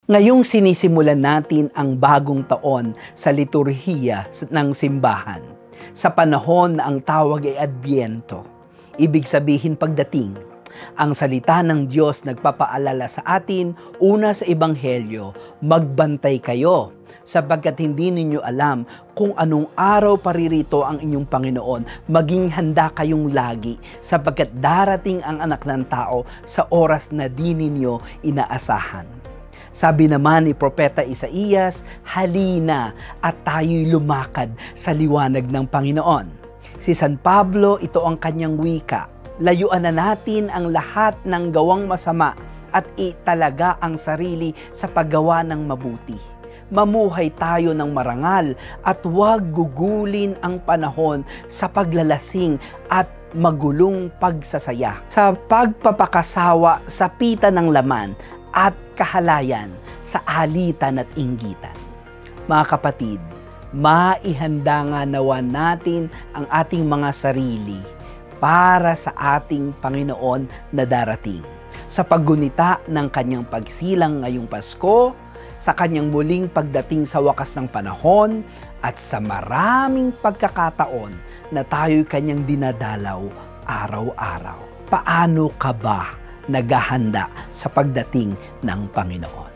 Ngayong sinisimulan natin ang bagong taon sa liturhiya ng simbahan, sa panahon na ang tawag ay Adbyento, ibig sabihin pagdating. Ang salita ng Diyos nagpapaalala sa atin, una sa Ebanghelyo, magbantay kayo, sapagkat hindi ninyo alam kung anong araw paririto ang inyong Panginoon. Maging handa kayong lagi, sapagkat darating ang Anak ng Tao sa oras na di ninyo inaasahan. Sabi naman ni Propeta Isaías, halina at tayo'y lumakad sa liwanag ng Panginoon. Si San Pablo, ito ang kanyang wika. Layuan na natin ang lahat ng gawang masama at italaga ang sarili sa paggawa ng mabuti. Mamuhay tayo ng marangal at huwag gugulin ang panahon sa paglalasing at magulong pagsasaya, sa pagpapakasawa sa pita ng laman at kahalayan, sa alitan at inggitan. Mga kapatid, maihanda nga nawa natin ang ating mga sarili para sa ating Panginoon na darating. Sa paggunita ng kanyang pagsilang ngayong Pasko, sa kanyang muling pagdating sa wakas ng panahon, at sa maraming pagkakataon na tayo'y kanyang dinadalaw araw-araw. Paano ka ba naghahanda sa pagdating ng Panginoon?